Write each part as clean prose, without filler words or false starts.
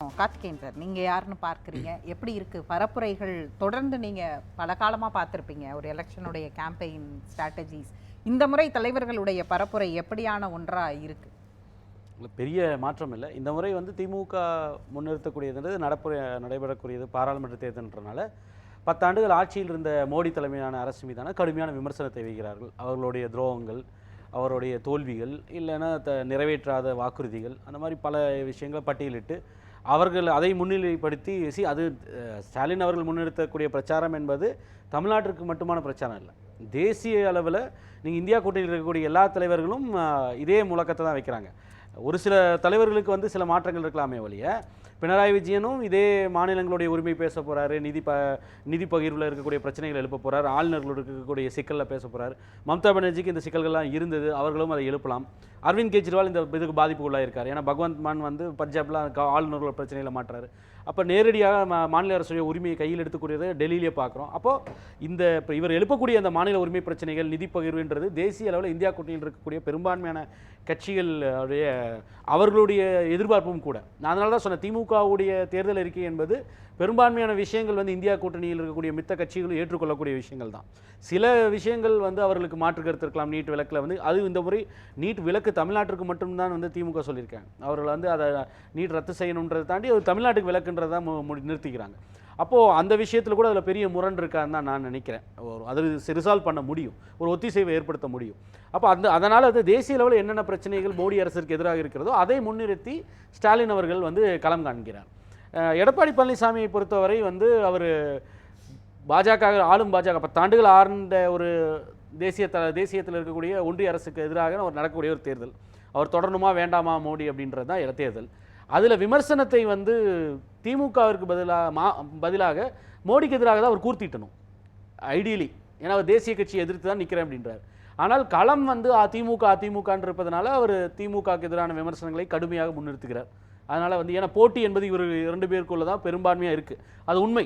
பேசுவோம். கார்த்திகேயன் சார், நீங்க யாருன்னு பார்க்குறீங்க? எப்படி இருக்கு பரப்புரைகள்? தொடர்ந்து நீங்க பல காலமா பார்த்துருப்பீங்க ஒரு எலெக்ஷனுடைய கேம்பெயின் ஸ்ட்ராட்டஜிஸ். இந்த முறை தலைவர்களுடைய பரப்புரை எப்படியான ஒன்றா இருக்கு? பெரிய மாற்றம் இல்லை. இந்த முறை வந்து திமுக முன்னிறுத்தக்கூடியதுன்றது நடைபெறக்கூடியது பாராளுமன்ற தேர்தல்ன்றனால 10 ஆண்டுகள் ஆட்சியில் இருந்த மோடி தலைமையிலான அரசு மீதான கடுமையான விமர்சனத்தை வைக்கிறார்கள். அவர்களுடைய துரோகங்கள், அவருடைய தோல்விகள், இல்லைன்னா நிறைவேற்றாத வாக்குறுதிகள், அந்த மாதிரி பல விஷயங்களை பட்டியலிட்டு அவர்கள் அதை முன்னிலைப்படுத்தி அது ஸ்டாலின் அவர்கள் முன்னிறுத்தக்கூடிய பிரச்சாரம் என்பது தமிழ்நாட்டிற்கு மட்டுமான பிரச்சாரம் இல்லை. தேசிய அளவில் நீங்கள் இந்தியா கூட்டணியில் இருக்கக்கூடிய எல்லா தலைவர்களும் இதே முழக்கத்தை தான் வைக்கிறாங்க. ஒரு சில தலைவர்களுக்கு வந்து சில மாற்றங்கள் இருக்கலாமே ஒழிய, பினராயி விஜயனும் இதே மாநிலங்களுடைய உரிமை பேச போகிறாரு, நிதி பகிர்வில் இருக்கக்கூடிய பிரச்சனைகள் எழுப்ப போகிறார், ஆளுநர்களோடு இருக்கக்கூடிய சிக்கலில் பேச போகிறார். மம்தா பானர்ஜிக்கு இந்த சிக்கல்கள்லாம் இருந்தது, அவர்களும் அதை எழுப்பலாம். அரவிந்த் கெஜ்ரிவால் இந்த இதுக்கு பாதிப்புக்குள்ளாக இருக்கார். ஏன்னா பகவந்த் மான் வந்து பஞ்சாப்ல ஆளுநர்களோட பிரச்சனையில் மாட்டுறாரு. அப்போ நேரடியாக மாநில அரசுடைய உரிமையை கையில் எடுத்துக்கூடியதை டெல்லியிலே பார்க்குறோம். அப்போது இப்போ இவர் எழுப்பக்கூடிய அந்த மாநில உரிமை பிரச்சனைகள், நிதி பகிர்வுன்றது தேசிய அளவில் இந்தியா கூட்டணியில் இருக்கக்கூடிய பெரும்பான்மையான கட்சிகளுடைய அவர்களுடைய எதிர்பார்ப்பும் கூட. நான் அதனால தான் சொன்னேன், திமுகவுடைய தேர்தல் அறிக்கை என்பது பெரும்பான்மையான விஷயங்கள் வந்து இந்தியா கூட்டணியில் இருக்கக்கூடிய மித்த கட்சிகளும் ஏற்றுக்கொள்ளக்கூடிய விஷயங்கள் தான். சில விஷயங்கள் வந்து அவர்களுக்கு மாற்று கருத்து இருக்கலாம். நீட் விலக்கில் வந்து அது இந்த முறை நீட் விலக்கு தமிழ்நாட்டிற்கு மட்டும்தான் வந்து திமுக சொல்லியிருக்காங்க. அவர்கள் வந்து அதை நீட் ரத்து செய்யணுன்றதை தாண்டி அது தமிழ்நாட்டுக்கு விலக்குன்றதை நிறுத்திக்கிறாங்க. அப்போது அந்த விஷயத்தில் கூட அதில் பெரிய முரண் இருக்கான்னு தான் நான் நினைக்கிறேன். அதில் ரிசால்வ் பண்ண முடியும், ஒரு ஒத்திசைவை ஏற்படுத்த முடியும். அப்போ அதனால் அது தேசிய அளவில் என்னென்ன பிரச்சனைகள் மோடி அரசிற்கு எதிராக இருக்கிறதோ அதை முன்னிறுத்தி ஸ்டாலின் அவர்கள் வந்து களம் காண்கிறார். எடப்பாடி பழனிசாமியை பொறுத்தவரை வந்து அவர் பாஜக ஆளும் பாஜக 10 ஆண்டுகள் ஆழ்ந்த ஒரு தேசியத்தில் இருக்கக்கூடிய ஒன்றிய அரசுக்கு எதிராக ஒரு நடக்கக்கூடிய ஒரு தேர்தல். அவர் தொடரணுமா வேண்டாமா மோடி அப்படின்றது தான் தேர்தல். அதில் விமர்சனத்தை வந்து திமுகவிற்கு பதிலாக மோடிக்கு எதிராக தான் அவர் கூர்த்திட்டணும் ஐடியலி. ஏன்னா அவர் தேசிய கட்சியை எதிர்த்து தான் நிற்கிறேன் அப்படின்றார். ஆனால் களம் வந்து அதிமுகன்னு இருப்பதனால அவர் திமுகவுக்கு எதிரான விமர்சனங்களை கடுமையாக முன்னிறுத்துகிறார். அதனால் வந்து ஏன்னா போட்டி என்பது இவர் 2 பேருக்குள்ள தான் பெரும்பான்மையாக இருக்குது. அது உண்மை.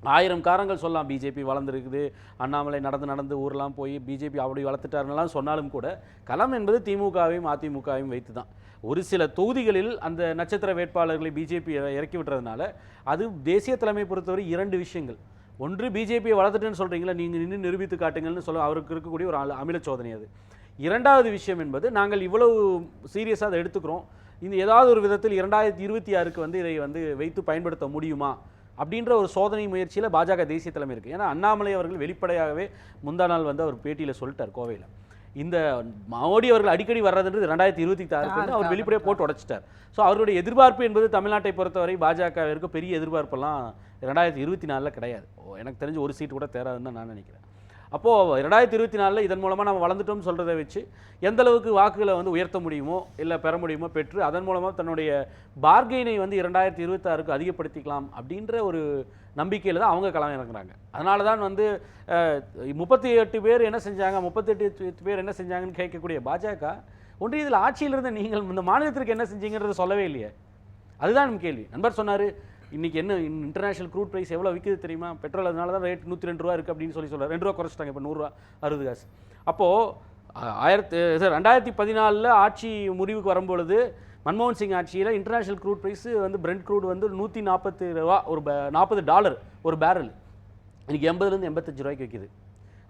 1000 காரணங்கள் சொல்லலாம். பிஜேபி வளர்ந்துருக்குது, அண்ணாமலை நடந்து ஊரெலாம் போய் பிஜேபி அப்படி வளர்த்துட்டாருன்னெல்லாம் சொன்னாலும் கூட களம் என்பது திமுகவையும் அதிமுகவையும் வைத்து தான். ஒரு சில தொகுதிகளில் அந்த நட்சத்திர வேட்பாளர்களை பிஜேபி இறக்கி விட்டுறதுனால அது தேசிய தலைமை பொறுத்தவரை 2 விஷயங்கள். ஒன்று, பிஜேபியை வளர்த்துட்டுன்னு சொல்கிறீங்களா, நீங்கள் நின்று நிரூபித்து காட்டுங்கள்னு சொல்ல அவருக்கு இருக்கக்கூடிய ஒரு அமில சோதனை அது. 2வது விஷயம் என்பது நாங்கள் இவ்வளவு சீரியஸாக அதை எடுத்துக்கிறோம், இந்த ஏதாவது ஒரு விதத்தில் 2026க்கு வந்து இதை வந்து வைத்து பயன்படுத்த முடியுமா அப்படின்ற ஒரு சோதனை முயற்சியில் பாஜக தேசிய தலைமை இருக்குது. ஏன்னா அண்ணாமலை அவர்கள் வெளிப்படையாகவே முந்தா நாள் வந்து அவர் பேட்டியில் சொல்லிட்டார் கோவையில், இந்த மோடி அவர்கள் அடிக்கடி வர்றதுன்றது 2026க்கு அவர் வெளிப்படையாக போட்டு உடைச்சிட்டார். ஸோ அவருடைய எதிர்பார்ப்பு என்பது தமிழ்நாட்டை பொறுத்தவரை பாஜகவிற்கு பெரிய எதிர்பார்ப்பெல்லாம் 2024 கிடையாது. எனக்கு தெரிஞ்ச ஒரு சீட்டு கூட தேராதுன்னு தான் நான் நினைக்கிறேன். அப்போது 2024 இதன் மூலமாக நம்ம வளர்ந்துட்டோம்னு சொல்கிறத வச்சு எந்த அளவுக்கு வாக்குகளை வந்து உயர்த்த முடியுமோ இல்லை பெற முடியுமோ பெற்று அதன் மூலமாக தன்னுடைய பார்கெயினை வந்து 2026க்கு அதிகப்படுத்திக்கலாம் அப்படின்ற ஒரு நம்பிக்கையில் தான் அவங்க களம் இறங்குறாங்க. அதனால தான் வந்து 38 பேர் என்ன செஞ்சாங்க, 38 பேர் என்ன செஞ்சாங்கன்னு கேட்கக்கூடிய பாஜக ஒன்றியத்தில் ஆட்சியில் இருந்த நீங்கள் இந்த மாநிலத்திற்கு என்ன செஞ்சீங்கன்றதை சொல்லவே இல்லையே. அதுதான் நம்ம கேள்வி. நண்பர் சொன்னார், இன்றைக்கி என்ன இன்டர்நேஷனல் க்ரூட் ப்ரைஸ் எவ்வளோ விற்குது தெரியுமா, பெட்ரோல் அதனால தான் ரேட் 102 ரூபா இருக்குது அப்படின்னு சொல்கிறார். 2 ரூபா குறைச்சிட்டாங்க, இப்போ 100 ரூபா 60 காசு. அப்போது 2014 ஆட்சி முடிவுக்கு வரும்பொழுது மன்மோகன் சிங் ஆட்சியில் இன்டர்நேஷனல் க்ரூட் ப்ரைஸ் வந்து பிரெண்ட் க்ரூட் வந்து $140 ஒரு $40 ஒரு பேரல். இன்றைக்கி 80லேருந்து 85 ரூபாய்க்கு விற்கிது.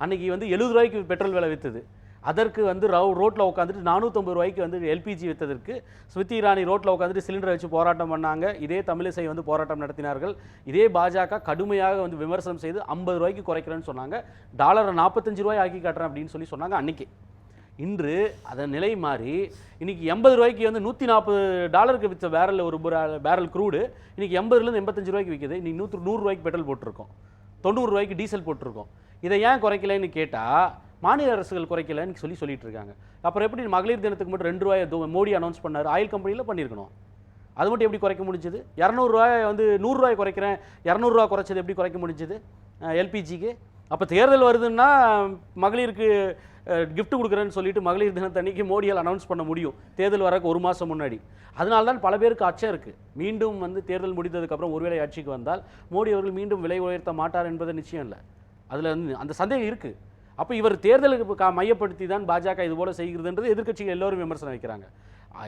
அன்றைக்கி வந்து 70 ரூபாய்க்கு பெட்ரோல் விலை விற்றுது. அதற்கு வந்து ரோட்டில் உட்காந்துட்டு 450 ரூபாய்க்கு வந்து எல்பிஜி விற்றதற்கு ஸ்மிருதி இரானி ரோட்டில் உட்காந்துட்டு சிலிண்டரை வச்சு போராட்டம் பண்ணாங்க. இதே தமிழிசை வந்து போராட்டம் நடத்தினார்கள். இதே பாஜக கடுமையாக வந்து விமர்சனம் செய்து 50 ரூபாய்க்கு குறைக்கிறேன்னு சொன்னாங்க. டாலரை 45 ரூபாய் ஆக்கி காட்டுறேன் அப்படின்னு சொல்லி சொன்னாங்க அன்றைக்கி. இன்று அதன் நிலை மாறி இன்றைக்கி 80 ரூபாய்க்கு வந்து $140 விற்ற ஒரு பேரல் க்ரூடு இன்றைக்கி 80லேருந்து 85 ரூபாய்க்கு விற்கிது. இன்றைக்கி 100 ரூபாய்க்கு பெட்ரோல் போட்டிருக்கோம், 90 ரூபாய்க்கு டீசல் போட்டிருக்கோம். இதை ஏன் குறைக்கலைன்னு கேட்டால் மாநில அரசுகள் குறைக்கலன்னு சொல்லிட்டு இருக்காங்க. அப்புறம் எப்படி மகளிர் தினத்துக்கு மட்டும் 2 ரூபாய் மோடி அனௌன்ஸ் பண்ணார், ஆயில் கம்பெனியில் பண்ணியிருக்கணும். அது மட்டும் எப்படி குறைக்க முடிஞ்சது? 200 ரூபாய் வந்து 100 ரூபாய் குறைக்கிறேன், 200 ரூபா குறைச்சது எப்படி குறைக்க முடிஞ்சது எல்பிஜிக்கு? அப்போ தேர்தல் வருதுன்னா மகளிருக்கு கிஃப்ட் கொடுக்குறேன்னு சொல்லிட்டு மகளிர் தினத்தன்னைக்கு மோடியால் அனௌன்ஸ் பண்ண முடியும், தேர்தல் வரக்கு 1 மாதம் முன்னாடி. அதனால தான் பல பேருக்கு அச்சம் இருக்குது. மீண்டும் வந்து தேர்தல் முடிந்ததுக்கப்புறம் ஒருவேளை ஆட்சிக்கு வந்தால் மோடி அவர்கள் மீண்டும் விலை உயர்த்த மாட்டார் என்பது நிச்சயம் இல்லை. அதில் வந்து அந்த சந்தேகம் இருக்குது. அப்போ இவர் தேர்தலுக்கு மையப்படுத்தி தான் பாஜக இது போல செய்கிறதுன்றது எதிர்க்கட்சிகள் எல்லோரும் விமர்சனம் வைக்கிறாங்க.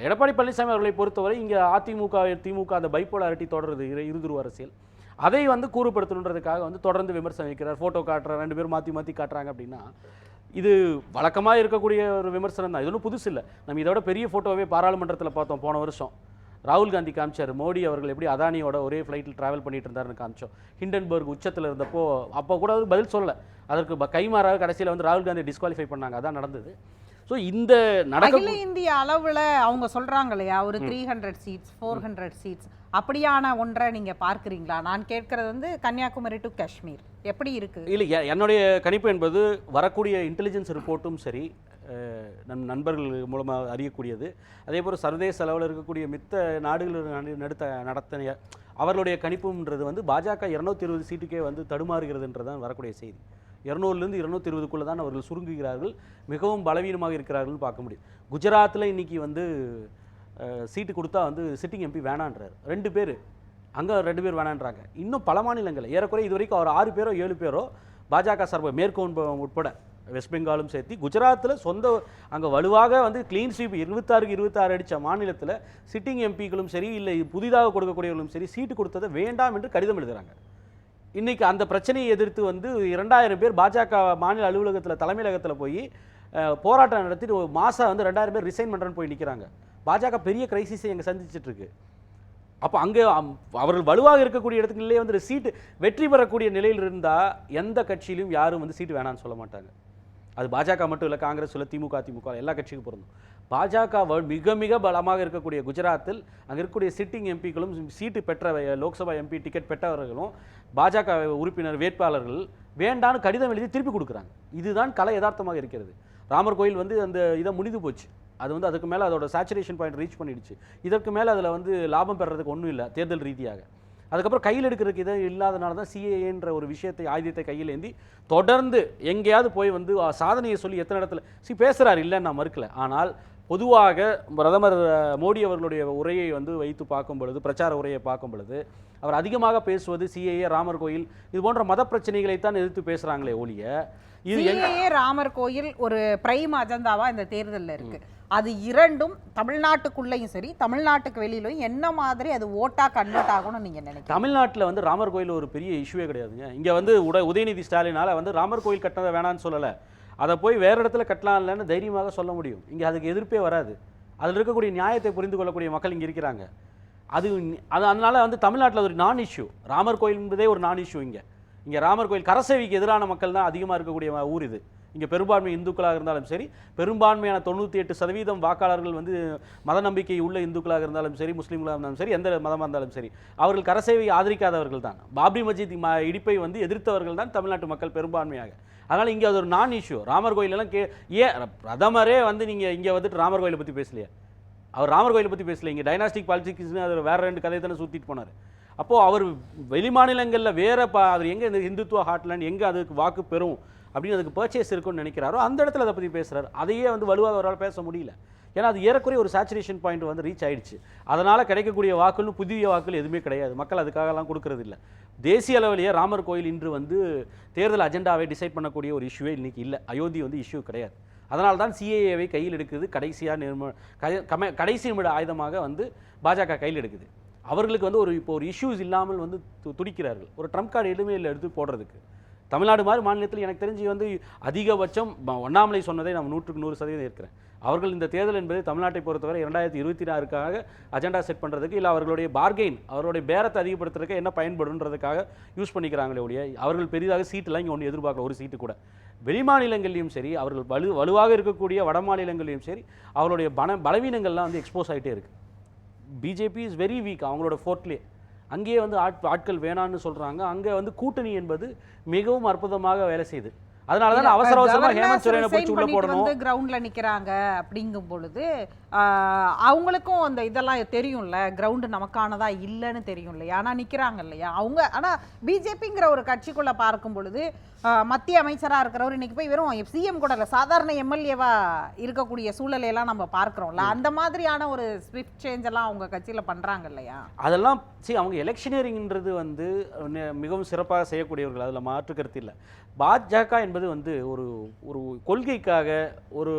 எடப்பாடி பழனிசாமி அவர்களை பொறுத்தவரை இங்கே திமுக அந்த பைப்போலாரிட்டி தொடருது, இருதுருவ அரசியல். அதை வந்து கூறுபடுத்தணுன்றதுக்காக வந்து தொடர்ந்து விமர்சனம் வைக்கிறார், ஃபோட்டோ காட்டுறார், 2 பேரும் மாற்றி காட்டுறாங்க அப்படின்னா இது வழக்கமாக இருக்கக்கூடிய ஒரு விமர்சனம் தான். இது ஒன்றும் புதுசு இல்லை. நம்ம இதோட பெரிய ஃபோட்டோவே பாராளுமன்றத்தில் பார்த்தோம் போன வருஷம். ராகுல் காந்தி காமிச்சார் மோடி அவர்கள் எப்படி அதானியோட ஒரே ஃப்ளைட்டில் ட்ராவல் பண்ணிட்டு இருந்தாருன்னு காமிச்சோம். ஹிண்டன்பர்க் உச்சத்தில் இருந்தப்போ அப்போ கூட பதில் சொல்லலை. அதற்கு கைமாறாக கடைசியில் வந்து ராகுல் காந்தி டிஸ்குவாலிஃபை பண்ணாங்க. அதான் நடந்தது. ஸோ இந்த அகில இந்திய அளவில் அவங்க சொல்கிறாங்க இல்லையா, ஒரு 300 சீட்ஸ் 400 சீட்ஸ் அப்படியான ஒன்றை நீங்கள் பார்க்குறீங்களா? நான் கேட்கறது வந்து கன்னியாகுமரி டு காஷ்மீர் எப்படி இருக்கு? இல்லை, என்னுடைய கணிப்பு என்பது வரக்கூடிய இன்டெலிஜென்ஸ் ரிப்போர்ட்டும் சரி, நண்பர்கள் மூலமாக அறியக்கூடியது, அதே போல் சர்வதேச அளவில் இருக்கக்கூடிய மித்த நாடுகள் நடத்திய அவர்களுடைய கணிப்புன்றது வந்து பாஜக 220 சீட்டுக்கே வந்து தடுமாறுகிறதுன்றதான் வரக்கூடிய செய்தி. 200லேருந்து 220க்குள்ளே தான் அவர்கள் சுருங்குகிறார்கள், மிகவும் பலவீனமாக இருக்கிறார்கள் பார்க்க முடியும். குஜராத்தில் இன்றைக்கி வந்து சீட்டு கொடுத்தா வந்து சிட்டிங் எம்பி வேணான்றார், 2 பேர் அங்கே 2 பேர் வேணான்றாங்க. இன்னும் பல மாநிலங்கள் ஏறக்குறைய இது வரைக்கும் அவர் 6 பேரோ 7 பேரோ பாஜக சார்பாக மேற்கு உட்பட வெஸ்ட் பெங்காலும் சேர்த்து குஜராத்தில் சொந்த அங்கே வலுவாக வந்து க்ளீன் ஸ்வீப் 26க்கு 26 அடித்த மாநிலத்தில் சிட்டிங் எம்பிக்களும் சரி இல்லை புதிதாக கொடுக்கக்கூடியவர்களும் சரி சீட்டு கொடுத்ததை வேண்டாம் என்று கடிதம் எழுதுகிறாங்க. இன்றைக்கி அந்த பிரச்சனையை எதிர்த்து வந்து 2000 பேர் பாஜக மாநில அலுவலகத்தில் தலைமையகத்தில் போய் போராட்டம் நடத்திட்டு ஒரு மாதம் வந்து 2000 பேர் ரிசைன் பண்ணுறேன்னு போய் நிற்கிறாங்க. பாஜக பெரிய கிரைசிஸை எங்கே சந்திச்சிட்ருக்கு. அப்போ அங்கே அவர்கள் வலுவாக இருக்கக்கூடிய இடத்துக்குள்ளே வந்து சீட்டு வெற்றி பெறக்கூடிய நிலையில் இருந்தால் எந்த கட்சியிலும் யாரும் வந்து சீட்டு வேணான்னு சொல்ல மாட்டாங்க. அது பாஜக மட்டும் இல்லை, காங்கிரஸ் இல்லை, திமுக எல்லா கட்சிக்கும் பொருந்தும். பாஜக மிக மிக பலமாக இருக்கக்கூடிய குஜராத்தில் அங்கே இருக்கக்கூடிய சிட்டிங் எம்பிக்களும் சீட்டு பெற்ற லோக்சபா எம்பி டிக்கெட் பெற்றவர்களும் பாஜக உறுப்பினர் வேட்பாளர்கள் வேண்டான்னு கடிதம் எழுதி திருப்பி கொடுக்குறாங்க. இதுதான் கலை யதார்த்தமாக இருக்கிறது. ராமர் கோயில் வந்து அந்த இதை முடிந்து போச்சு. அது வந்து அதுக்கு மேலே அதோட சேச்சுரேஷன் பாயிண்ட் ரீச் பண்ணிடுச்சு. இதற்கு மேலே அதில் வந்து லாபம் பெறதுக்கு ஒன்றும் இல்லை தேர்தல் ரீதியாக. அதுக்கப்புறம் கையில் எடுக்கிறதுக்கு இதை இல்லாதனால தான் சிஏஏன்ற ஒரு விஷயத்தை ஆயுதத்தை கையில் ஏந்தி தொடர்ந்து எங்கேயாவது போய் வந்து சாதனையை சொல்லி எத்தனை இடத்துல பேசுகிறார், இல்லைன்னு நான் மறுக்கலை. ஆனால் பொதுவாக பிரதமர் மோடி அவர்களுடைய உரையை வந்து வைத்து பார்க்கும் பொழுது, பிரச்சார உரையை பார்க்கும் பொழுது அவர் அதிகமாக பேசுவது சிஏஏ, ராமர் கோயில் இது போன்ற மத பிரச்சனைகளைத்தான் எதிர்த்து பேசுகிறாங்களே ஒழிய சிஏஏ ராமர் கோயில் ஒரு பிரைம் அஜெண்டாவாக இந்த தேர்தலில் இருக்கு. அது இரண்டும் தமிழ்நாட்டுக்குள்ளேயும் சரி தமிழ்நாட்டுக்கு வெளியிலும் என்ன மாதிரி அது ஓட்டா கன்வெர்ட் ஆகும்னு நீங்க நினைக்கிறீங்க? தமிழ்நாட்டில் வந்து ராமர் கோயில் ஒரு பெரிய இஷ்யூவே கிடையாதுங்க. இங்கே வந்து உதயநிதி ஸ்டாலினால் வந்து ராமர் கோயில் கட்டினதை வேணான்னு சொல்லலை, அதை போய் வேறு இடத்துல கட்டலாம் இல்லைன்னு தைரியமாக சொல்ல முடியும். இங்கே அதுக்கு எதிர்ப்பே வராது. அதில் இருக்கக்கூடிய நியாயத்தை புரிந்து கொள்ளக்கூடிய மக்கள் இங்கே இருக்கிறாங்க. அதனால வந்து தமிழ்நாட்டில் ஒரு நான் இஷ்யூ, ராமர் கோயில் என்பதே ஒரு நான் இஷ்யூ. இங்கே ராமர் கோயில் கரசேவிக்கு எதிரான மக்கள் தான் அதிகமாக இருக்கக்கூடிய ஊர் இது. இங்கே பெரும்பான்மை இந்துக்களாக இருந்தாலும் சரி, பெரும்பான்மையான 98% வாக்காளர்கள் வந்து மத நம்பிக்கை உள்ள இந்துக்களாக இருந்தாலும் சரி, முஸ்லீம்களாக இருந்தாலும் சரி, எந்த மதமாக இருந்தாலும் சரி, அவர்கள் கரசேவை ஆதரிக்காதவர்கள் தான். பாப்ரி மஸ்ஜித் இடிப்பை வந்து எதிர்த்தவர்கள் தான் தமிழ்நாட்டு மக்கள் பெரும்பான்மையாக. அதனால் இங்கே அது ஒரு நான் இஷ்யூ. ராமர் கோயிலெல்லாம் ஏன் பிரதமரே வந்து நீங்கள் இங்கே வந்துட்டு ராமர் கோயிலை பற்றி பேசலையா? அவர் ராமர் கோயிலை பற்றி பேசல. இங்கே டைனாஸ்டிக் பாலிடிக்ஸ்னு அது வேறு 2 கதையை தானே சுற்றிட்டு போனார். அப்போது அவர் வெளி மாநிலங்களில் வேறு அவர் எங்கே இந்த இந்துத்துவ ஹாட்லேண்ட் எங்கே அதுக்கு வாக்கு பெறும் அப்படின்னு அதுக்கு பர்ச்சேஸ் இருக்குன்னு நினைக்கிறாரோ அந்த இடத்துல அதை பற்றி பேசுகிறார். அதையே வந்து வலுவாக அவரால் பேச முடியல. ஏன்னா அது ஏறக்குறைய ஒரு சேச்சுரேஷன் பாயிண்ட் வந்து ரீச் ஆயிடுச்சு. அதனால் கிடைக்கக்கூடிய வாக்குன்னு புதிய வாக்குகள் எதுவுமே கிடையாது. மக்கள் அதுக்காகலாம் கொடுக்கறது இல்லை. தேசிய அளவிலேயே ராமர் கோயில் இன்று வந்து தேர்தல் அஜெண்டாவை டிசைட் பண்ணக்கூடிய ஒரு இஷ்யூவே இன்றைக்கி இல்லை. அயோத்தி வந்து இஷ்யூ கிடையாது. அதனால தான் சிஏஏவை கையில் எடுக்குது. கடைசி நிமிட ஆயுதமாக வந்து பாஜக கையில் எடுக்குது. அவர்களுக்கு வந்து இப்போ ஒரு இஷ்யூஸ் இல்லாமல் வந்து துடிக்கிறார்கள். ஒரு ட்ரம்ப் கார்டு எதுவுமே இல்லை எடுத்து போடுறதுக்கு. தமிழ்நாடு மாதிரி மாநிலத்தில் எனக்கு தெரிஞ்சு வந்து அதிகபட்சம் அண்ணாமலை சொன்னதை நான் 100க்கு 100% இருக்கிறேன். அவர்கள் இந்த தேர்தல் என்பது தமிழ்நாட்டை பொறுத்தவரை 2026க்காக அஜெண்டா செட் பண்ணுறதுக்கு இல்லை அவர்களுடைய பார்கெயின் அவருடைய பேரத்தை அதிகப்படுத்துறதுக்கு என்ன பயன்படுன்றதுக்காக யூஸ் பண்ணிக்கிறாங்களே ஒழிய அவர்கள் பெரிதாக சீட்டெல்லாம் இங்கே ஒன்று எதிர்பார்க்கல. ஒரு சீட்டு கூட வெளி மாநிலங்கள்லையும் சரி, அவர்கள் வலுவாக இருக்கக்கூடிய வட மாநிலங்கள்லையும் சரி, அவருடைய பலவீனங்கள்லாம் வந்து எக்ஸ்போஸ் ஆகிட்டே இருக்குது. BJP is very weak. அவங்களோட ஃபோர்ட்லேயே அங்கேயே வந்து ஆட்கள் வேணான்னு சொல்கிறாங்க. அங்கே வந்து கூட்டணி என்பது மிகவும் அற்புதமாக வேலை செய்யுது. அதனால தான் அவசர அவசரமாக ஹேமந்த் சோரனை போய் உள்ள போடணும் கிரவுண்டில் நிற்கிறாங்க. அப்படிங்கும் பொழுது அவங்களுக்கும் அந்த இதெல்லாம் தெரியும்ல, கிரவுண்டு நமக்கானதா இல்லைன்னு தெரியும் இல்லையா? ஆனால் நிற்கிறாங்க இல்லையா அவங்க. ஆனால் பிஜேபிங்கிற ஒரு கட்சிக்குள்ளே பார்க்கும் பொழுது மத்திய அமைச்சராக இருக்கிறவர் இன்னைக்கு போய் வெறும் சிஎம் கூட இல்லை, சாதாரண எம்எல்ஏவா இருக்கக்கூடிய சூழலையெல்லாம் நம்ம பார்க்குறோம்ல. அந்த மாதிரியான ஒரு ஸ்விஃப்ட் சேஞ்ச் எல்லாம் அவங்க கட்சியில் பண்ணுறாங்க இல்லையா? அதெல்லாம் அவங்க எலெக்ஷனியரிங்ன்றது வந்து மிகவும் சிறப்பாக செய்யக்கூடியவர்கள், அதில் மாற்று கருத்து இல்லை. பாஜக என்பது என்பது வந்து ஒரு ஒரு கொள்கைக்காக, ஒரு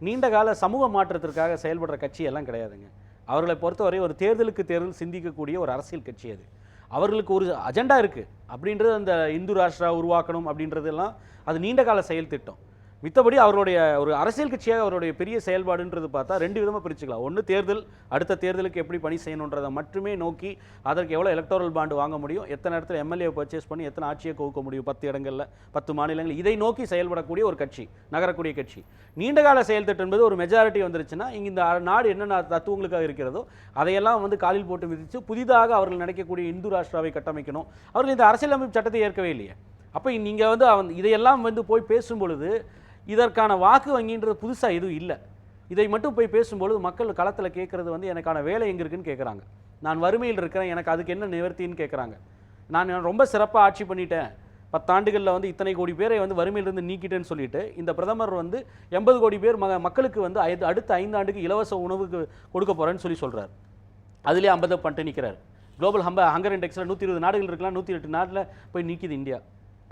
நீண்டகால சமூக மாற்றத்திற்காக செயல்படுற கட்சி எல்லாம் கிடையாதுங்க. அவர்களை பொறுத்தவரை ஒரு தேர்தலுக்கு தேர்தல் சிந்திக்கக்கூடிய ஒரு அரசியல் கட்சி அது. அவர்களுக்கு ஒரு அஜெண்டா இருக்குது அப்படின்றது, அந்த இந்து ராஷ்டிரா உருவாக்கணும் அப்படின்றதெல்லாம் அது நீண்டகால செயல் திட்டம். மித்தபடி அவருடைய ஒரு அரசியல் கட்சியாக அவருடைய பெரிய செயல்பாடுன்றது பார்த்தா 2 விதமாக பிரிச்சுக்கலாம். ஒன்று தேர்தல், அடுத்த தேர்தலுக்கு எப்படி பணி செய்யணுன்றதை மட்டுமே நோக்கி, அதற்கு எவ்வளோ எலக்டோரல் பாண்டு வாங்க முடியும், எத்தனை இடத்துல எம்எல்ஏ பர்ச்சேஸ் பண்ணி எத்தனை ஆட்சியை கவுக்க முடியும் 10 இடங்களில் 10 மாநிலங்கள், இதை நோக்கி செயல்படக்கூடிய ஒரு கட்சி, நகரக்கூடிய கட்சி. நீண்டகால செயல் திட்டம் என்பது ஒரு மெஜாரிட்டி வந்துருச்சுன்னா இங்கே இந்த நாடு என்னென்ன தத்துவங்களுக்காக இருக்கிறதோ அதையெல்லாம் வந்து காலில் போட்டு மிதித்து புதிதாக அவர்கள் நினைக்கக்கூடிய இந்து ராஷ்டிராவை கட்டமைக்கணும். அவர்கள் இந்த அரசியலமைப்பு சட்டத்தை ஏற்கவே இல்லையே. அப்போ நீங்கள் வந்து இதையெல்லாம் வந்து போய் பேசும் பொழுது இதற்கான வாக்கு வங்கின்றது புதுசாக எதுவும் இல்லை. இதை மட்டும் போய் பேசும்பொழுது மக்கள் களத்தில் கேட்குறது வந்து எனக்கான வேலை எங்கே இருக்குன்னு கேட்குறாங்க. நான் வறுமையில் இருக்கிறேன், எனக்கு அதுக்கு என்ன நிவர்த்தின்னு கேட்குறாங்க. நான் ரொம்ப சிறப்பாக ஆட்சி பண்ணிட்டேன், 10 ஆண்டுகளில் வந்து இத்தனை கோடி பேரை வந்து வறுமையிலிருந்து நீக்கிட்டேன்னு சொல்லிட்டு இந்த பிரதமர் வந்து 80 கோடி பேர் மக்களுக்கு வந்து அடுத்த 5 ஆண்டுக்கு இலவச உணவுக்கு கொடுக்க போகிறேன்னு சொல்கிறார். அதுலேயே 50 பண்ணிட்டு நிற்கிறார். குளோபல் ஹங்கர் இண்டெக்ஸில் 120 நாடுகள் இருக்கலாம், 108 நாட்டில் போய் நிற்கிது இந்தியா.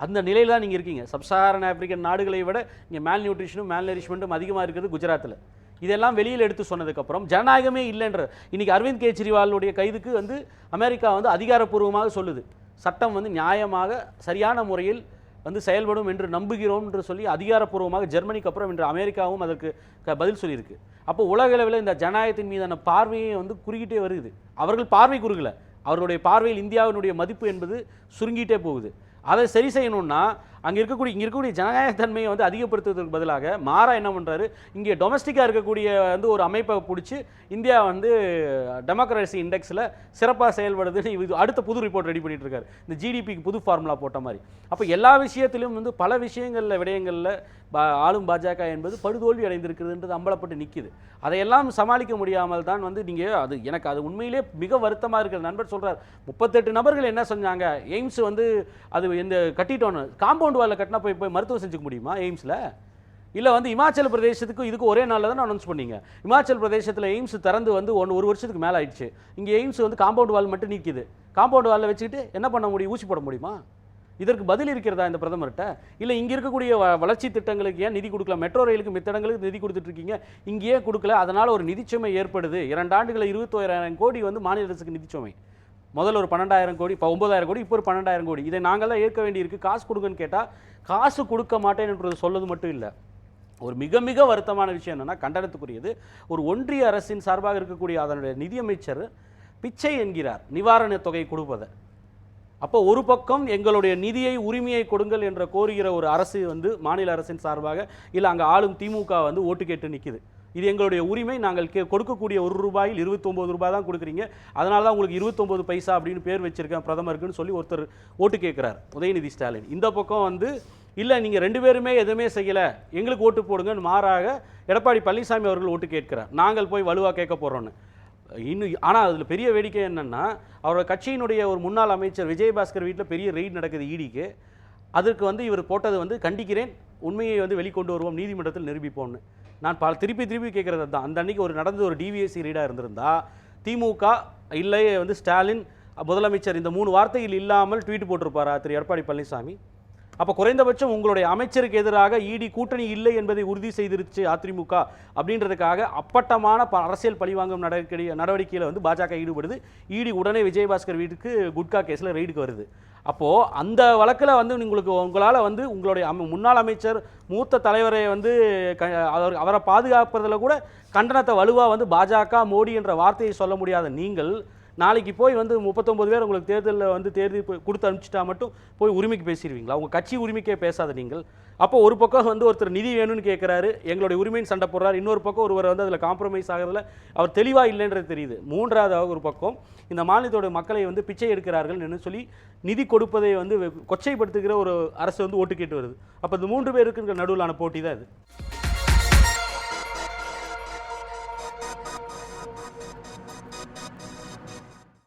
அந்த நிலையில் தான் நீங்கள் இருக்கீங்க. சப்சாரன் ஆப்பிரிக்கன் நாடுகளை விட இங்கே மேல் நியூட்ரிஷனும் மேல் நரிஷ்மெண்ட்டும் அதிகமாக இருக்கிறது குஜராத்தில். இதெல்லாம் வெளியில் எடுத்து சொன்னதுக்கப்புறம் ஜனநாயகமே இல்லைன்ற இன்றைக்கி அரவிந்த் கெஜ்ரிவாலுடைய கைதுக்கு வந்து அமெரிக்கா வந்து அதிகாரப்பூர்வமாக சொல்லுது, சட்டம் வந்து நியாயமாக சரியான முறையில் வந்து செயல்படும் என்று நம்புகிறோம் என்று சொல்லி அதிகாரப்பூர்வமாக ஜெர்மனிக்கு அப்புறம் இன்று அமெரிக்காவும் அதற்கு பதில் சொல்லியிருக்கு. அப்போ உலக அளவில் இந்த ஜனநாயகத்தின் மீதான பார்வையை வந்து குறுகிட்டே வருது. அவர்கள் பார்வை குறுகலை, அவர்களுடைய பார்வையில் இந்தியாவினுடைய மதிப்பு என்பது சுருங்கிட்டே போகுது. அதை சரி செய்யணும்னா இங்கே இருக்கக்கூடிய ஜனநாயகத்தன்மையை வந்து அதிகப்படுத்துவதற்கு பதிலாக மாறா என்ன பண்ணுறாரு, இங்கே டொமஸ்டிக்காக இருக்கக்கூடிய வந்து ஒரு அமைப்பை பிடிச்சி இந்தியா வந்து டெமோக்ரஸி இண்டெக்ஸில் சிறப்பாக செயல்படுதுன்னு இது அடுத்த புது ரிப்போர்ட் ரெடி பண்ணிட்டு இருக்காரு, இந்த ஜிடிபிக்கு புது ஃபார்முலா போட்ட மாதிரி. அப்போ எல்லா விஷயத்திலும் வந்து பல விடயங்களில் ஆளும் பாஜக என்பது படுதோல்வி அடைந்திருக்கிறதுன்றது அம்பலப்பட்டு நிற்கிது. அதையெல்லாம் சமாளிக்க முடியாமல் தான் வந்து நீங்கள் எனக்கு அது உண்மையிலே மிக வருத்தமாக இருக்கிற நண்பர் சொல்கிறார். 38 நபர்கள் என்ன செஞ்சாங்க, எய்ம்ஸ் வந்து அது இந்த கட்டிட்டோன்னு காம்பவுண்ட் வாலில் கட்டினா போய் மருத்துவம் செஞ்சுக்க முடியுமா எய்ம்ஸில்? இல்லை வந்து இமாச்சல பிரதேசத்துக்கு இதுக்கு ஒரே நாளில் தான் அனௌன்ஸ் பண்ணீங்க. இமாச்சல் பிரதேசத்தில் எய்ம்ஸ் திறந்து வந்து ஒரு வருஷத்துக்கு மேலே ஆயிடுச்சு. இங்கே எய்ம்ஸ் வந்து காம்பவுண்ட் வால் மட்டும் நிற்கிது. காம்பவுண்ட் வாலில் வச்சுக்கிட்டு என்ன பண்ண முடியும், ஊசி போட முடியுமா? இதற்கு பதில் இருக்கிறதா இந்த பிரதமர்கிட்ட? இல்லை இங்கே இருக்கக்கூடிய வளர்ச்சி திட்டங்களுக்கு ஏன் நிதி கொடுக்கல? மெட்ரோ ரயிலுக்கு மித்த இடங்களுக்கு நிதி கொடுத்துட்ருக்கீங்க, இங்கேயே கொடுக்கல. அதனால் ஒரு நிதிச்சுமை ஏற்படுது. 2 ஆண்டுகளில் 21,000 கோடி வந்து மாநில அரசுக்கு நிதிச்சுமை. முதல்ல ஒரு 12,000 கோடி, இப்போ 9,000 கோடி, இப்போ ஒரு 12,000 கோடி. இதை நாங்கள்லாம் ஏற்க வேண்டியிருக்கு. காசு கொடுங்கன்னு கேட்டால் காசு கொடுக்க மாட்டேன் என்று சொல்வது மட்டும் இல்லை. ஒரு மிக மிக வருத்தமான விஷயம் என்னென்னா, கண்டனத்துக்குரியது, ஒரு ஒன்றிய அரசின் சார்பாக இருக்கக்கூடிய அதனுடைய நிதியமைச்சர் பிச்சை என்கிறார் நிவாரண தொகை கொடுப்பதை. அப்போ ஒரு பக்கம் எங்களுடைய நிதியை உரிமையை கொடுங்கள் என்ற கோருகிற ஒரு அரசு வந்து மாநில அரசின் சார்பாக, இல்லை அங்கே ஆளும் திமுக வந்து ஓட்டு கேட்டு நிற்குது. இது எங்களுடைய உரிமை, நாங்கள் கொடுக்கக்கூடிய ₹1 29 தான் கொடுக்குறீங்க, அதனால தான் உங்களுக்கு 29 பைசா அப்படின்னு பேர் வச்சிருக்கேன் பிரதமருக்குன்னு சொல்லி ஒருத்தர் ஓட்டு கேட்குறார், உதயநிதி ஸ்டாலின். இந்த பக்கம் வந்து இல்லை நீங்கள் 2 பேருமே எதுவுமே செய்யலை, எங்களுக்கு ஓட்டு போடுங்கன்னு மாறாக எடப்பாடி பழனிசாமி அவர்கள் ஓட்டு கேட்கிறார், நாங்கள் போய் வலுவாக கேட்க போகிறோன்னு. ஆனால் அதில் பெரிய வேடிக்கை என்னென்னா, அவரோட கட்சியினுடைய ஒரு முன்னாள் அமைச்சர் விஜயபாஸ்கர் வீட்டில் பெரிய ரெய்ட் நடக்குது ஈடிக்கு. அதற்கு வந்து இவர் போட்டது வந்து கண்டிக்கிறேன், உண்மையை வந்து வெளிக்கொண்டு வருவோம், நீதிமன்றத்தில் நிரூபிப்போம்னு. நான் திருப்பி கேட்குறது தான், அந்த அன்றைக்கி நடந்த ஒரு டிவிஎஸ்சி ரீடாக இருந்திருந்தா திமுக இல்லை வந்து ஸ்டாலின் முதலமைச்சர் இந்த 3 வார்த்தைகள் இல்லாமல் ட்வீட் போட்டிருப்பாரா திரு எடப்பாடி பழனிசாமி? அப்போ குறைந்தபட்சம் உங்களுடைய அமைச்சருக்கு எதிராக இடி கூட்டணி இல்லை என்பதை உறுதி செய்திருச்சு அதிமுக அப்படின்றதுக்காக அப்பட்டமான அரசியல் பழிவாங்கும் நடவடிக்கையில் வந்து பாஜக ஈடுபடுது. இடி உடனே விஜயபாஸ்கர் வீட்டுக்கு குட்கா கேஸில் ரெய்டுக்கு வருது. அப்போது அந்த வழக்கில் வந்து உங்களால் வந்து உங்களுடைய முன்னாள் அமைச்சர் மூத்த தலைவரை வந்து அவரை பாதுகாப்பதில் கூட கண்டனத்தை வலுவாக வந்து பாஜக மோடி என்ற வார்த்தையை சொல்ல முடியாத நீங்கள் நாளைக்கு போய் வந்து 39 பேர் உங்களுக்கு தேர்தலில் வந்து கொடுத்து அனுப்பிச்சிட்டா மட்டும் போய் உரிமைக்கு பேசிடுவீங்களா? உங்கள் கட்சி உரிமைக்கே பேசாத நீங்கள். அப்போ ஒரு பக்கம் வந்து ஒருத்தர் நிதி வேணும்னு கேட்குறாரு, எங்களுடைய உரிமைன்னு சண்டை போடுறாரு. இன்னொரு பக்கம் ஒருவர் வந்து அதில் காம்ப்ரமைஸ் ஆகிறதுல அவர் தெளிவாக இல்லைன்றது தெரியுது. மூன்றாவதாக ஒரு பக்கம் இந்த மாநிலத்தோட மக்களை வந்து பிச்சை எடுக்கிறார்கள் சொல்லி நிதி கொடுப்பதை வந்து கொச்சைப்படுத்துகிற ஒரு அரசு வந்து ஓட்டு கேட்டு வருது. அப்போ இந்த 3 பேருக்கு நடுவிலான போட்டி தான் இது.